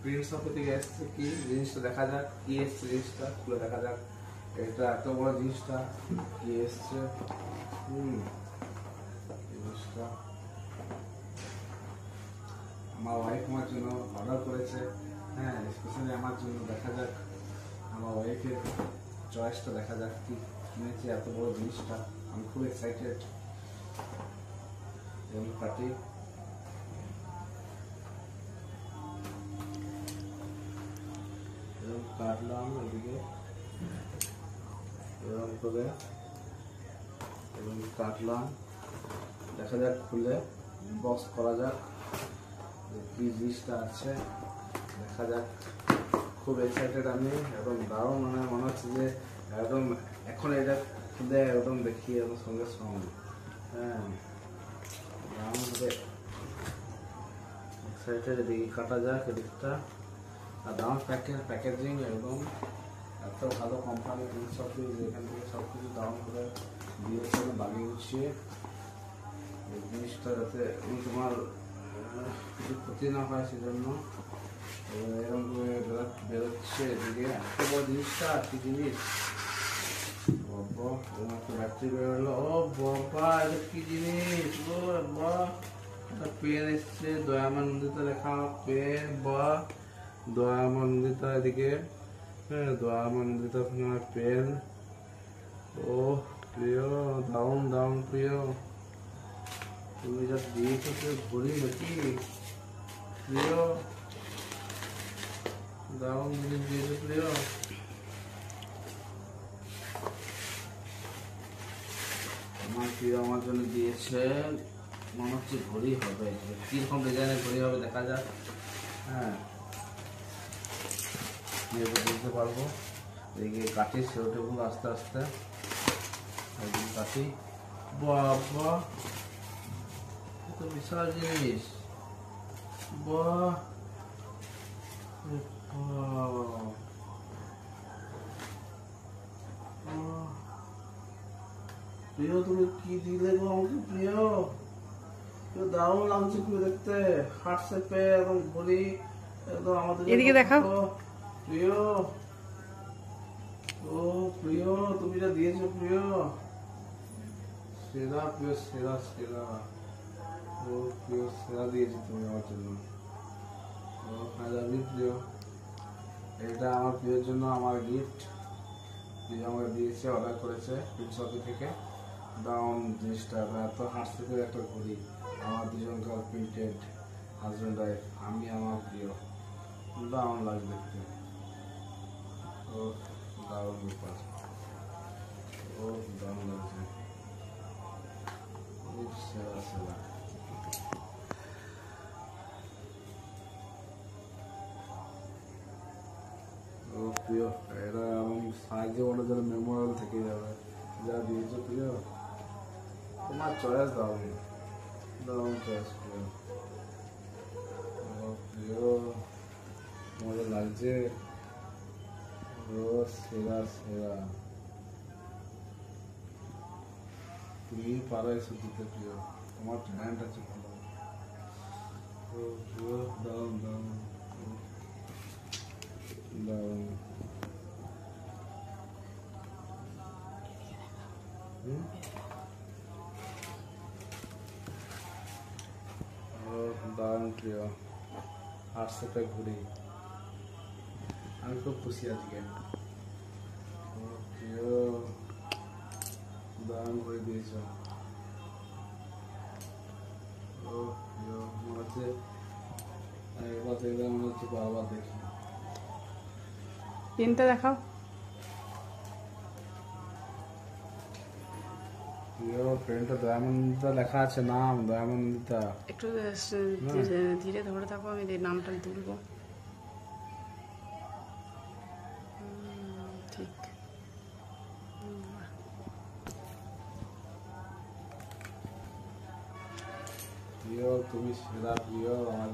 Print shop থেকে এসছে কি জিনিসটা দেখা যাক, কি এসছে জিনিসটা খুলে দেখা যাক। এটা এত বড় জিনিসটা কি এসছে, জিনিসটা আমার ওয়াইফ আমার জন্য অর্ডার করেছে। হ্যাঁ, স্পেশালি আমার জন্য। দেখা যাক আমার ওয়াইফের চয়েসটা, দেখা যাক কি কিনেছে এত বড় জিনিসটা। আমি খুব এক্সাইটেড। যেমন কাটি, এরকম কাটলাম এদিকে, এরকম করে এবং কাটলাম। দেখা যাক খুলে বক্স করা যাক কি জিনিসটা আছে, দেখা যাক। খুব এক্সাইটেড আমি, একদম দারুণ। মনে হচ্ছে যে একদম এখন এটা খুলে একদম দেখি একদম সঙ্গে সঙ্গে। হ্যাঁ, দারুণ হবে, এক্সাইটেড। এদিকে কাটা যাক এদিকটা। আর দারুণ প্যাকেজিং, একদম এত ভালো কোম্পানি সব কিছু, এখান থেকে সব কিছু দারুণ করে দিয়েছে বাগিয়ে গুছিয়ে। এই জিনিসটা যাতে তোমার কিছু ক্ষতি না হয় সেজন্য এরকম করে বেরোচ্ছে এদিকে। এত বড় জিনিসটা কি জিনিস, বাবা! এরকম একটা ব্যাটারি বেরোলো। ও বাবা, এটা কি জিনিস! ও বাবা, একটা পেন এসছে, দয়ানন্দিতা লেখা পেন। বা দয়ানন্দিতা এদিকে, হ্যাঁ দয়ানন্দিতা পেন। ও প্রিয়, দারুণ দারুণ প্রিয়। তুমি যা দিয়েছো তো ঘুরি নাকি প্রিয়, দারুণ জিনিস দিয়েছো প্রিয়। আমার প্রিয় আমার জন্য দিয়েছে, মনে হচ্ছে ঘড়ি হবে। কিরকম ডিজাইনের ঘড়ি হবে দেখা যাক। হ্যাঁ, বুঝতে পারবো। এদিকে কাটি সেরোটেগুলো আস্তে আস্তে, এদিকে কাটি। বাবা, তো বিশাল জিনিস। বাহ, প্রিয় তুমি কি দিলে গো আমাকে প্রিয়! দারুণ লাগছে প্রিয় দেখতে, হার্ট শেপে একদম ঘড়ি, একদম আমাদের এদিকে দেখাও প্রিয়। ও প্রিয়, তুমি যা দিয়েছো প্রিয়, সেরা প্রিয়, সেরা সেরা। ও প্রিয়, সেরা দিয়েছো তুমি আমার জন্য। ও আই লাভ ইউ প্রিয়। এটা আমার প্রিয়র জন্য আমার গিফট। প্রিয় আমাকে দিয়েছে, অর্ডার করেছে প্রিন্সপি থেকে। দারুণ জিনিসটা, এত হাসিতে একটা ঘড়ি। আমার দুজনকার প্রিন্টেড, হাজব্যান্ড ওয়াইফ, আমি আমার প্রিয়। দারুণ লাগবে দেখতে। ও দারুণ ব্যাপার, ও দারুণ লাগছে, সেরা সেরা। ও প্রিয়, এটা এবং সাহায্য বলে যেন মেমোরাল থেকে যাবে। যা দিয়েছো প্রিয়, তোমার চয়েস দারুণ, দারুণ চয়েস প্রিয়। ও প্রিয়, মজা লাগছে। ও সেরা সেরা, তুমি পারো এসব দিতে প্রিয়, তোমার ট্যালেন্ট আছে ভালো। ও প্রিয়, দারুণ দারুণ দারুণ। দারুণ প্রিয়, হার্টসেপে ঘুরি। আমি খুব খুশি আজকে। প্রিয়, দারুণ করে দিয়েছ। ও প্রিয়, মনে হচ্ছে একবার দেখলে মনে হচ্ছে বারবার দেখি। পেনটা দেখাও প্রিয়, পেনটা দয়ানন্দিতা লেখা আছে, নাম দয়ানন্দিতা। একটু ধীরে ধরে থাকো, আমি নামটা তুলবো। ঠিক, প্রিয় তুমি সেরা প্রিয় আমার।